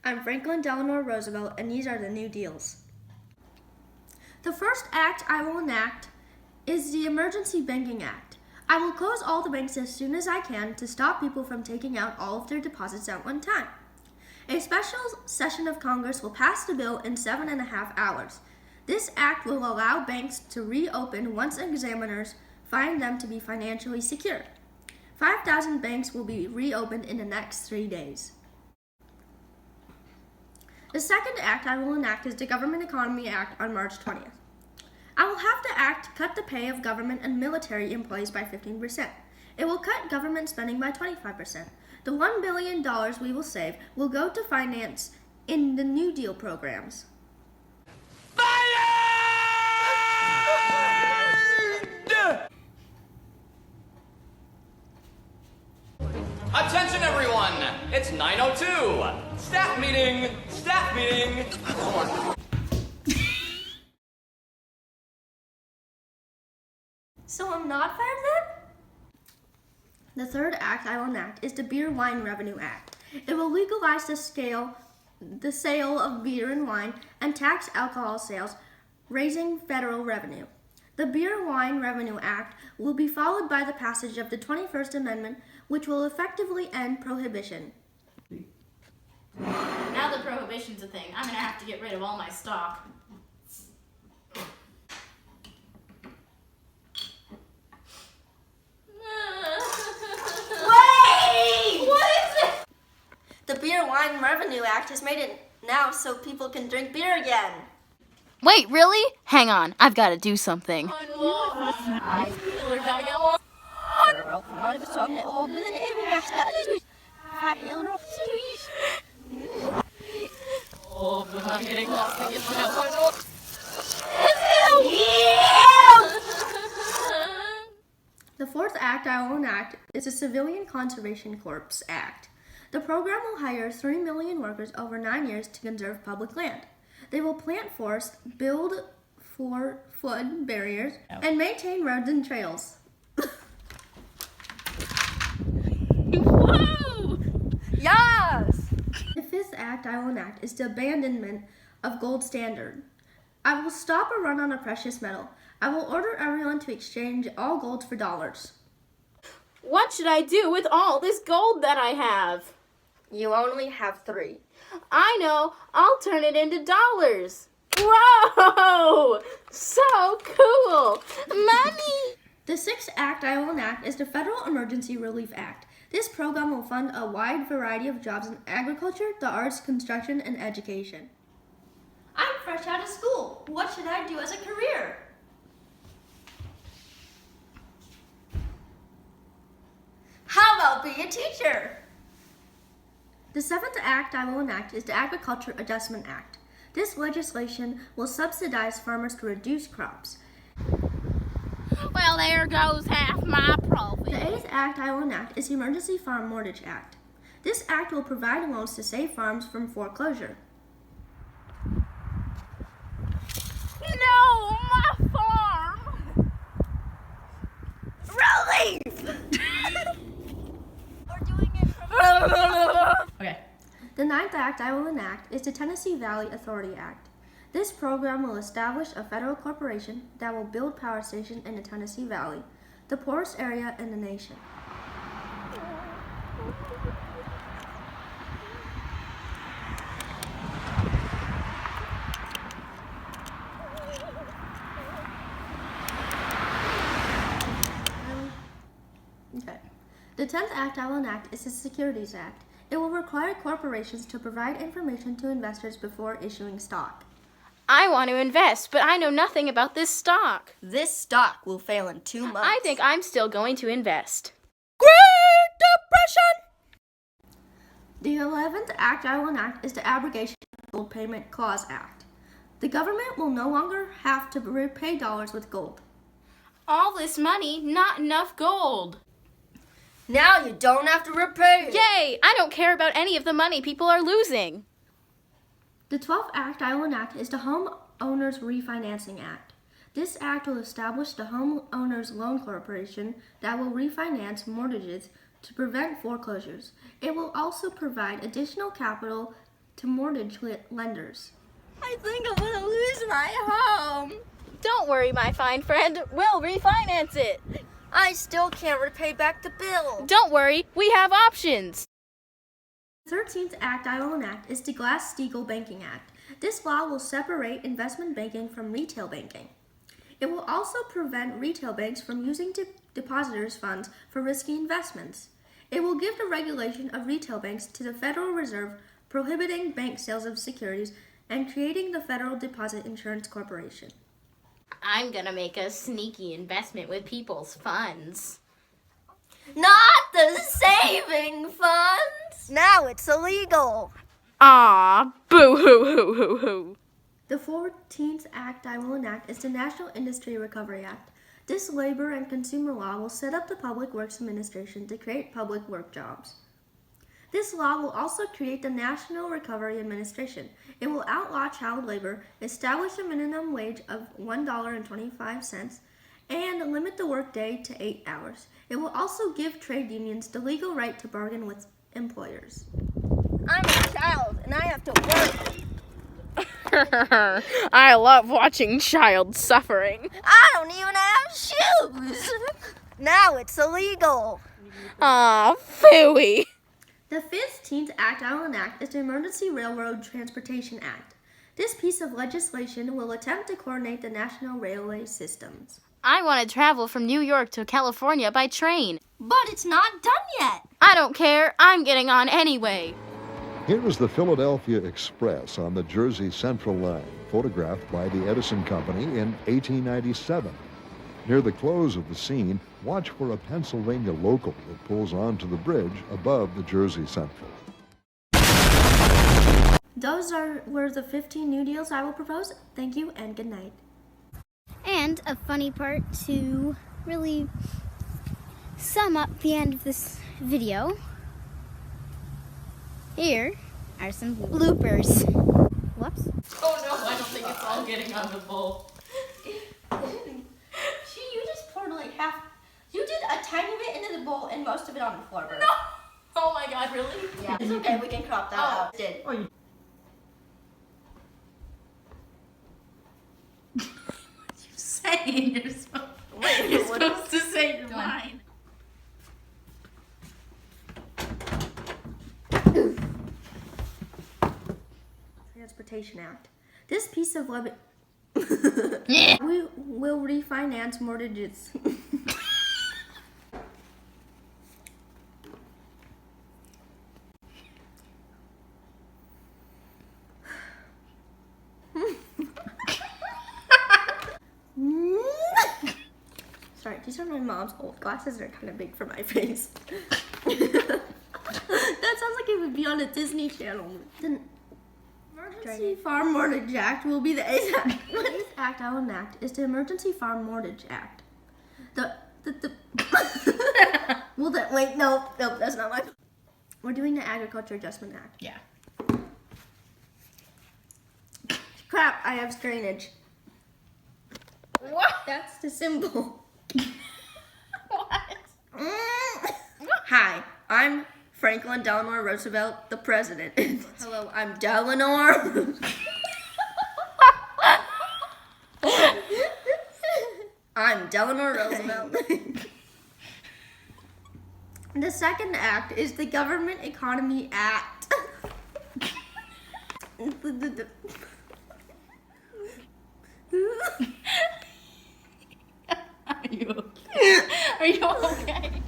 I'm Franklin Delano Roosevelt, and these are the New Deals. The first act I will enact is the Emergency Banking Act. I will close all the banks as soon as I can to stop people from taking out all of their deposits at one time. A special session of Congress will pass the bill in 7.5 hours. This act will allow banks to reopen once examiners find them to be financially secure. 5,000 banks will be reopened in the next 3 days. The second act I will enact is the Government Economy Act on March 20th. I will have the act cut the pay of government and military employees by 15%. It will cut government spending by 25%. The $1 billion we will save will go to finance in the New Deal programs. Attention everyone! It's 9:02! Staff meeting! Staff meeting! So I'm not fired then? The third act I will enact is the Beer Wine Revenue Act. It will legalize the sale of beer and wine and tax alcohol sales, raising federal revenue. The Beer Wine Revenue Act will be followed by the passage of the 21st Amendment, which will effectively end prohibition. Now that prohibition's a thing, I'm gonna have to get rid of all my stock. Wait! What is it? The Beer Wine Revenue Act has made it now so people can drink beer again. Wait, really? Hang on, I've got to do something. The fourth act I will enact is the Civilian Conservation Corps Act. The program will hire 3 million workers over 9 years to conserve public land. They will plant forests, build flood barriers, and maintain roads and trails. Whoa! Yes! The fifth act I will enact is the abandonment of gold standard. I will stop a run on a precious metal. I will order everyone to exchange all golds for dollars. What should I do with all this gold that I have? You only have 3. I know, I'll turn it into dollars. Whoa! So cool! Mommy! The sixth act I will enact is the Federal Emergency Relief Act. This program will fund a wide variety of jobs in agriculture, the arts, construction, and education. I'm fresh out of school. What should I do as a career? How about be a teacher? The seventh act I will enact is the Agriculture Adjustment Act. This legislation will subsidize farmers to reduce crops. Well, there goes half my profit. The eighth act I will enact is the Emergency Farm Mortgage Act. This act will provide loans to save farms from foreclosure. No, my farm! Relief! We're doing it from... Okay. The ninth act I will enact is the Tennessee Valley Authority Act. This program will establish a federal corporation that will build power stations in the Tennessee Valley, the poorest area in the nation. Okay. The 10th act I will enact is the Securities Act. It will require corporations to provide information to investors before issuing stock. I want to invest, but I know nothing about this stock. This stock will fail in 2 months. I think I'm still going to invest. Great Depression! The 11th act I will enact is the Abrogation of Gold Payment Clause Act. The government will no longer have to repay dollars with gold. All this money, not enough gold. Now you don't have to repay it. Yay! I don't care about any of the money people are losing. The 12th act I will enact is the Homeowners Refinancing Act. This act will establish the Homeowners Loan Corporation that will refinance mortgages to prevent foreclosures. It will also provide additional capital to mortgage lenders. I think I'm gonna lose my home. Don't worry, my fine friend. We'll refinance it. I still can't repay back the bill. Don't worry, we have options. The 13th act I will enact is the Glass-Steagall Banking Act. This law will separate investment banking from retail banking. It will also prevent retail banks from using depositors' funds for risky investments. It will give the regulation of retail banks to the Federal Reserve, prohibiting bank sales of securities and creating the Federal Deposit Insurance Corporation. I'm gonna make a sneaky investment with people's funds. Not the saving funds. Now it's illegal. Ah, boo-hoo-hoo-hoo-hoo. The 14th act I will enact is the National Industry Recovery Act. This labor and consumer law will set up the Public Works Administration to create public work jobs. This law will also create the National Recovery Administration. It will outlaw child labor, establish a minimum wage of $1.25, and limit the workday to 8 hours. It will also give trade unions the legal right to bargain with employers. I'm a child and I have to work. I love watching child suffering. I don't even have shoes. Now it's illegal. Aw, phooey. The 15th act I will enact is the Emergency Railroad Transportation Act. This piece of legislation will attempt to coordinate the national railway systems. I want to travel from New York to California by train. But it's not done yet. I don't care. I'm getting on anyway. Here is the Philadelphia Express on the Jersey Central line, photographed by the Edison Company in 1897. Near the close of the scene, watch for a Pennsylvania local that pulls onto the bridge above the Jersey Central. Those were the 15 new deals I will propose. Thank you and good night. And a funny part to really sum up the end of this video. Here are some bloopers. Whoops. Oh no, I don't think it's all getting on the bowl. You just poured like half. You did a tiny bit into the bowl and most of it on the floor. No! Oh my god, really? Yeah. It's okay. We can crop that out. Did. What you saying? You're supposed to say your mind. Transportation Act. This piece of we will refinance mortgages. Sorry, these are my mom's old glasses. They're kind of big for my face. That sounds like it would be on a Disney Channel. The Emergency Farm Mortgage Act will be the 8th act I will enact is the Emergency Farm Mortgage Act. Wait, no, that's not my. We're doing the Agriculture Adjustment Act. Yeah. Crap, I have strainage. What? That's the symbol. What? Hi, I'm Franklin Delano Roosevelt, the president. Hello, I'm Delano. I'm Delano Roosevelt. The second act is the Government Economy Act. Are you okay? Are you okay?